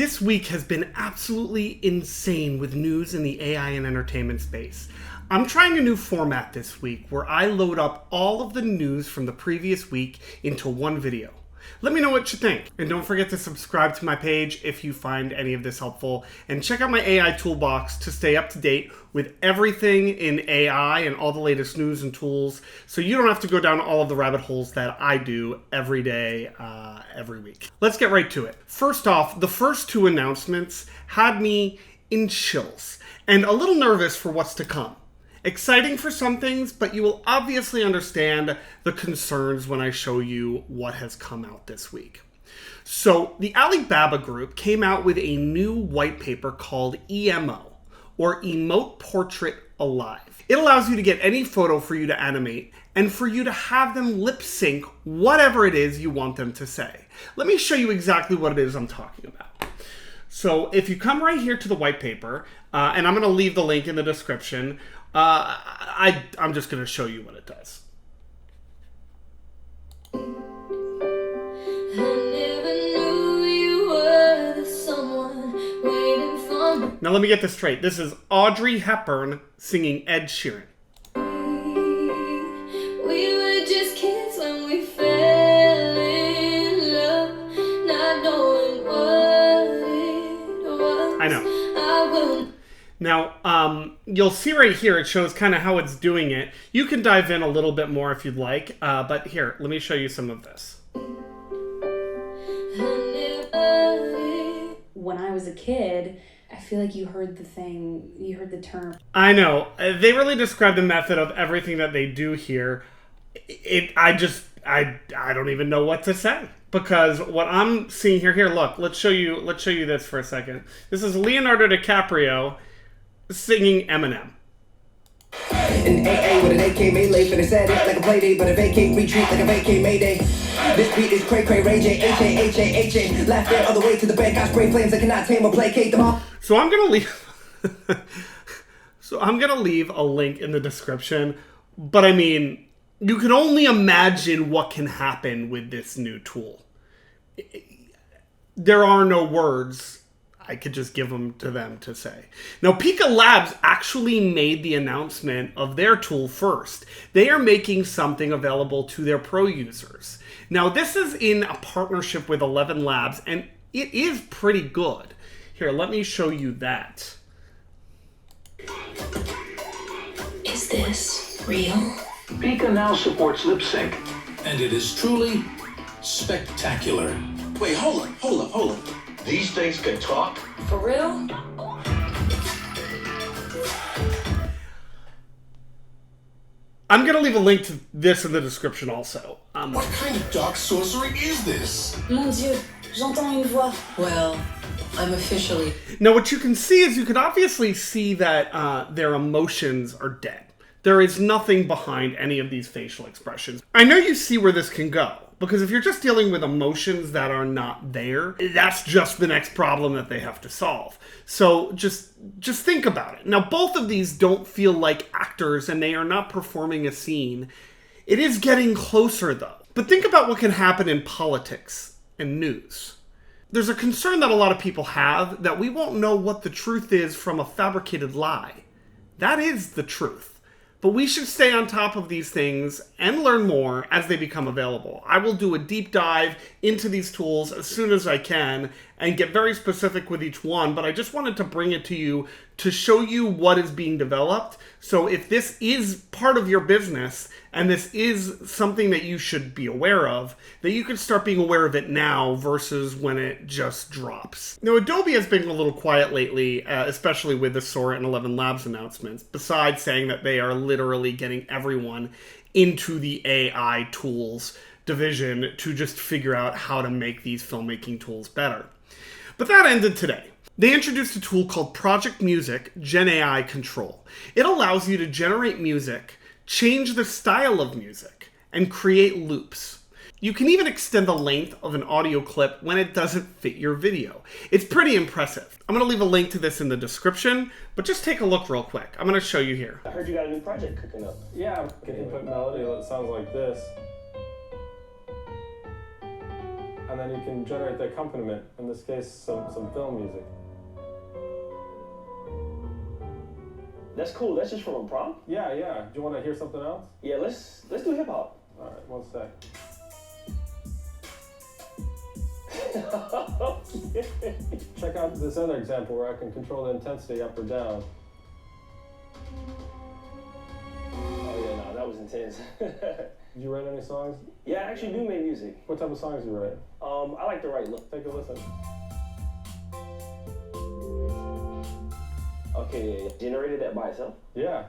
This week has been absolutely insane with news in the AI and entertainment space. I'm trying a new format this week where I load up all of the news from the previous week into one video. Let me know what you think. And don't forget to subscribe to my page if you find any of this helpful. And check out my AI toolbox to stay up to date with everything in AI and all the latest news and tools, so you don't have to go down all of the rabbit holes that I do every day, every week. Let's get right to it. First off, the first two announcements had me in chills and a little nervous for what's to come. Exciting for some things, but you will obviously understand the concerns when I show you what has come out this week. So the Alibaba Group came out with a new white paper called EMO, or Emote Portrait Alive. It allows you to get any photo for you to animate and for you to have them lip sync whatever it is you want them to say. Let me show you exactly what it is I'm talking about. So if you come right here to the white paper, and I'm going to leave the link in the description, I'm just going to show you what it does. Now let me get this straight. This is Audrey Hepburn singing Ed Sheeran. We were just kids when we fell in love, not knowing what it was. I know. Now, you'll see right here, it shows kind of how it's doing it. You can dive in a little bit more if you'd like, but here, let me show you some of this. When I was a kid, I feel like you heard the term. I know. They really describe the method of everything that they do here. I don't even know what to say. Because what I'm seeing here, look, let's show you this for a second. This is Leonardo DiCaprio singing Eminem. An AA with an AK melee, finna set it like a play day, but a vacate retreat like a vacate mayday. This beat is cray cray Ray J, H-A, laugh there all the way to the bank. I spray flames that cannot tame or placate them all. So I'm gonna leave a link in the description, but I mean, you can only imagine what can happen with this new tool. There are no words. I could just give them to them to say. Now, Pika Labs actually made the announcement of their tool first. They are making something available to their pro users. Now, this is in a partnership with 11 Labs, and it is pretty good. Here, let me show you that. Is this real? Pika now supports lip sync, and it is truly spectacular. Wait, hold up. These things can talk? For real? I'm going to leave a link to this in the description also. What kind of dark sorcery is this? Mon Dieu, j'entends une voix. Well, I'm officially... Now, what you can see is you can obviously see that their emotions are dead. There is nothing behind any of these facial expressions. I know you see where this can go, because if you're just dealing with emotions that are not there, that's just the next problem that they have to solve. So just think about it. Now, both of these don't feel like actors, and they are not performing a scene. It is getting closer, though. But think about what can happen in politics and news. There's a concern that a lot of people have that we won't know what the truth is from a fabricated lie. That is the truth. But we should stay on top of these things and learn more as they become available. I will do a deep dive into these tools as soon as I can and get very specific with each one, but I just wanted to bring it to you to show you what is being developed. So if this is part of your business and this is something that you should be aware of, that you can start being aware of it now versus when it just drops. Now, Adobe has been a little quiet lately, especially with the Sora and 11 Labs announcements, besides saying that they are literally getting everyone into the AI tools division to just figure out how to make these filmmaking tools better. But that ended today. They introduced a tool called Project Music Gen AI Control. It allows you to generate music, change the style of music, and create loops. You can even extend the length of an audio clip when it doesn't fit your video. It's pretty impressive. I'm going to leave a link to this in the description, but just take a look real quick. I'm going to show you here. I heard you got a new project cooking up. Yeah, I can input melody that sounds like this. and then you can generate the accompaniment, in this case, some film music. That's cool. That's just from a prompt? Yeah. Do you want to hear something else? Yeah, let's do hip hop. All right, one sec. Check out this other example where I can control the intensity up or down. Oh yeah, no, that was intense. Did you write any songs? Yeah, I actually do make music. What type of songs do you write? I like to write. Take a listen. Okay, yeah. Generated that by itself? Yeah.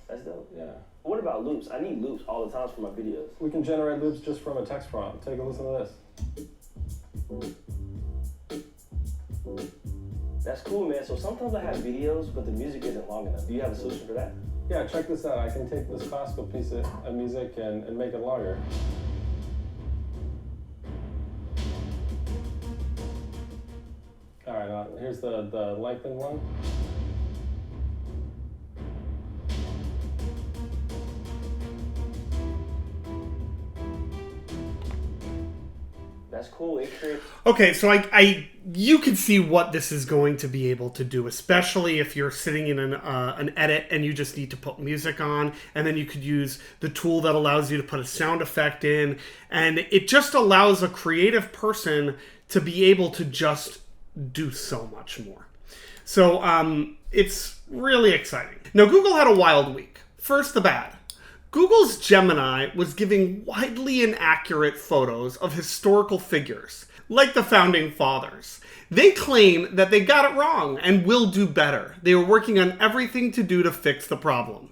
That's dope. Yeah. What about loops? I need loops all the time for my videos. We can generate loops just from a text prompt. Take a listen to this. That's cool, man. So sometimes I have videos, but the music isn't long enough. Do you have a solution for that? Yeah, check this out. I can take this classical piece of music and make it longer. All right, here's the lengthened one. That's cool. It creates... Okay, so you can see what this is going to be able to do, especially if you're sitting in an edit and you just need to put music on, and then you could use the tool that allows you to put a sound effect in, and it just allows a creative person to be able to just do so much more. So it's really exciting. Now, Google had a wild week. First, the bad. Google's Gemini was giving widely inaccurate photos of historical figures, like the founding fathers. They claim that they got it wrong and will do better. They are working on everything to do to fix the problem.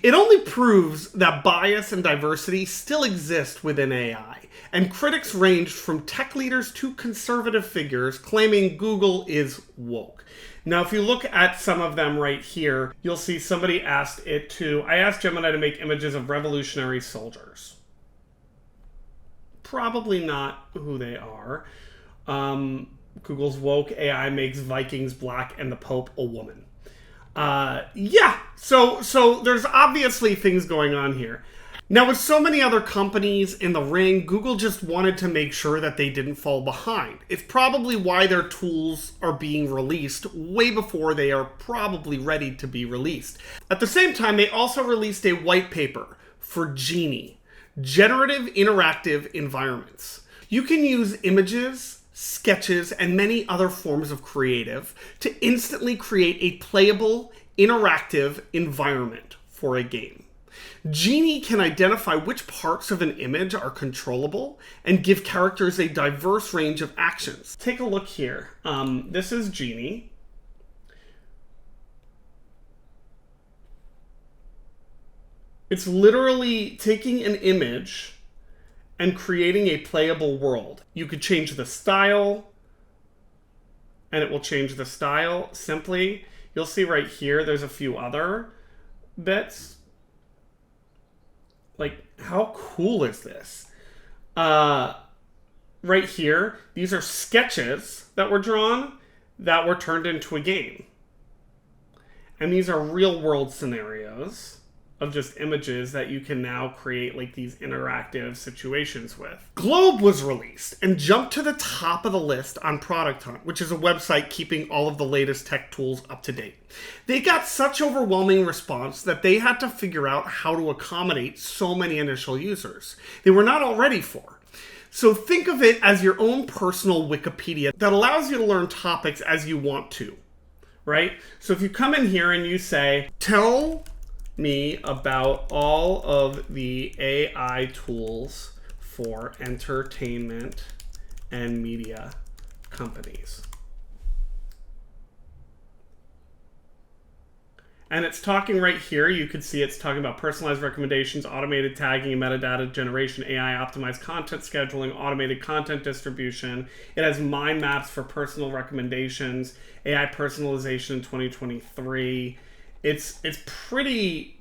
It only proves that bias and diversity still exist within AI, and critics ranged from tech leaders to conservative figures claiming Google is woke. Now, if you look at some of them right here, you'll see somebody asked I asked Gemini to make images of revolutionary soldiers. Probably not who they are. Google's woke AI makes Vikings black and the Pope a woman. Yeah, so there's obviously things going on here. Now, with so many other companies in the ring, Google just wanted to make sure that they didn't fall behind. It's probably why their tools are being released way before they are probably ready to be released. At the same time, they also released a white paper for Genie, Generative Interactive Environments. You can use images, sketches, and many other forms of creative to instantly create a playable, interactive environment for a game. Genie can identify which parts of an image are controllable and give characters a diverse range of actions. Take a look here. This is Genie. It's literally taking an image and creating a playable world. You could change the style, and it will change the style simply. You'll see right here, there's a few other bits. Like, how cool is this? Right here, these are sketches that were drawn that were turned into a game. And these are real world scenarios of just images that you can now create like these interactive situations with. Globe was released and jumped to the top of the list on Product Hunt, which is a website keeping all of the latest tech tools up to date. They got such overwhelming response that they had to figure out how to accommodate so many initial users they were not all ready for. So think of it as your own personal Wikipedia that allows you to learn topics as you want to, right? So if you come in here and you say, tell me about all of the AI tools for entertainment and media companies. And it's talking right here, you could see it's talking about personalized recommendations, automated tagging and metadata generation, AI optimized content scheduling, automated content distribution. It has mind maps for personal recommendations, AI personalization in 2023. It's pretty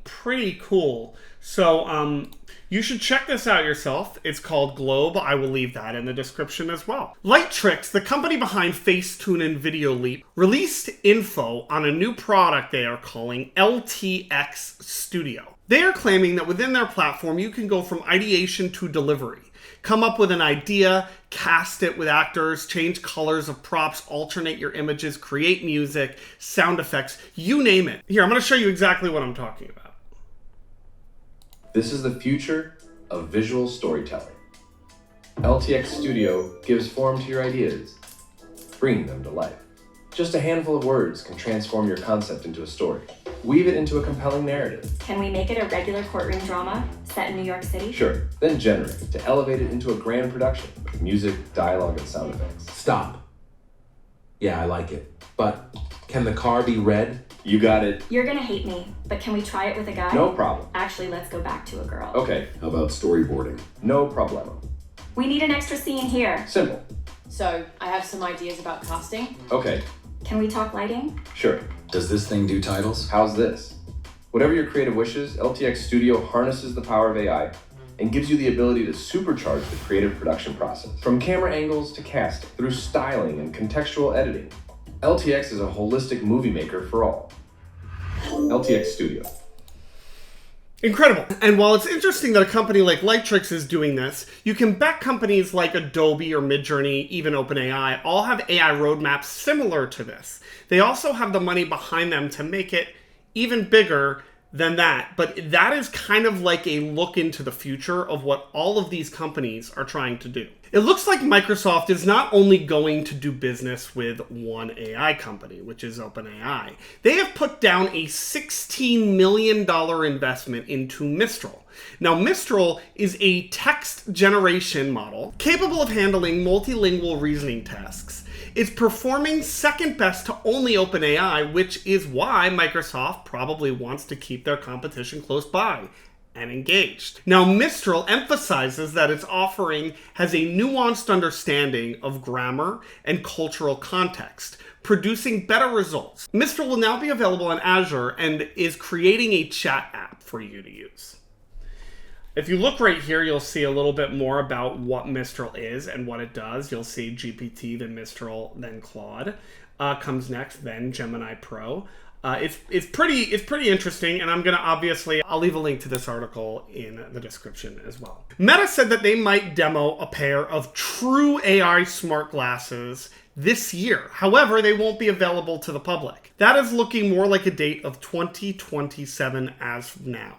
cool. So you should check this out yourself. It's called Globe. I will leave that in the description as well. Lightricks, the company behind Facetune and Video Leap, released info on a new product they are calling LTX Studio. They are claiming that within their platform, you can go from ideation to delivery. Come up with an idea, cast it with actors, change colors of props, alternate your images, create music, sound effects, you name it. Here, I'm going to show you exactly what I'm talking about. This is the future of visual storytelling. LTX Studio gives form to your ideas, bringing them to life. Just a handful of words can transform your concept into a story. Weave it into a compelling narrative. Can we make it a regular courtroom drama set in New York City? Sure, then generate to elevate it into a grand production with music, dialogue, and sound effects. Stop. Yeah, I like it. But can the car be red? You got it. You're gonna hate me, but can we try it with a guy? No problem. Actually, let's go back to a girl. Okay. How about storyboarding? No problemo. We need an extra scene here. Simple. So, I have some ideas about casting. Okay. Can we talk lighting? Sure. Does this thing do titles? How's this? Whatever your creative wishes, LTX Studio harnesses the power of AI and gives you the ability to supercharge the creative production process. From camera angles to casting, through styling and contextual editing, LTX is a holistic movie maker for all. LTX Studio. Incredible. And while it's interesting that a company like Lightricks is doing this, you can bet companies like Adobe or Midjourney, even OpenAI, all have AI roadmaps similar to this. They also have the money behind them to make it even bigger than that. But that is kind of like a look into the future of what all of these companies are trying to do. It looks like Microsoft is not only going to do business with one AI company, which is OpenAI. They have put down a $16 million investment into Mistral. Now, Mistral is a text generation model capable of handling multilingual reasoning tasks. It's performing second best to only OpenAI, which is why Microsoft probably wants to keep their competition close by and engaged. Now, Mistral emphasizes that its offering has a nuanced understanding of grammar and cultural context, producing better results. Mistral will now be available on Azure and is creating a chat app for you to use. If you look right here, you'll see a little bit more about what Mistral is and what it does. You'll see GPT, then Mistral, then Claude comes next, then Gemini Pro. It's pretty interesting, and I'm gonna I'll leave a link to this article in the description as well. Meta said that they might demo a pair of true AI smart glasses this year. However, they won't be available to the public. That is looking more like a date of 2027 as of now.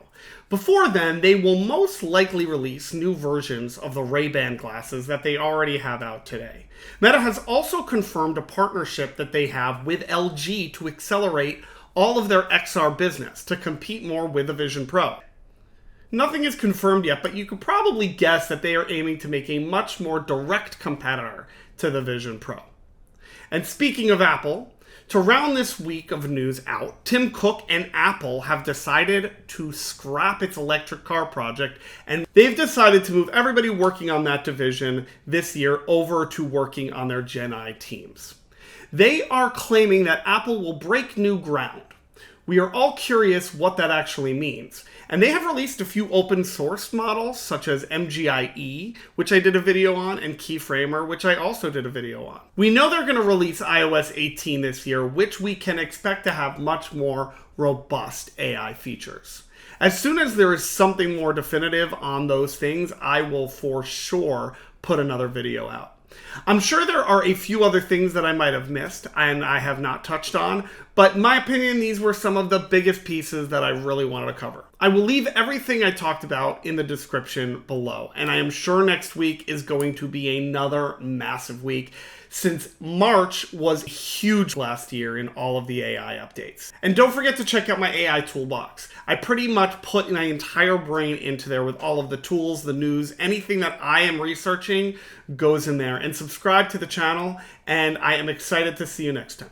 Before then, they will most likely release new versions of the Ray-Ban glasses that they already have out today. Meta has also confirmed a partnership that they have with LG to accelerate all of their XR business to compete more with the Vision Pro. Nothing is confirmed yet, but you could probably guess that they are aiming to make a much more direct competitor to the Vision Pro. And speaking of Apple, to round this week of news out, Tim Cook and Apple have decided to scrap its electric car project, and they've decided to move everybody working on that division this year over to working on their Genie teams. They are claiming that Apple will break new ground. We are all curious what that actually means. And they have released a few open source models, such as MGIE, which I did a video on, and Keyframer, which I also did a video on. We know they're going to release iOS 18 this year, which we can expect to have much more robust AI features. As soon as there is something more definitive on those things, I will for sure put another video out. I'm sure there are a few other things that I might have missed and I have not touched on, but in my opinion, these were some of the biggest pieces that I really wanted to cover. I will leave everything I talked about in the description below, and I am sure next week is going to be another massive week, since March was huge last year in all of the AI updates. And don't forget to check out my AI toolbox. I pretty much put my entire brain into there with all of the tools, the news, anything that I am researching goes in there. And subscribe to the channel, and I am excited to see you next time.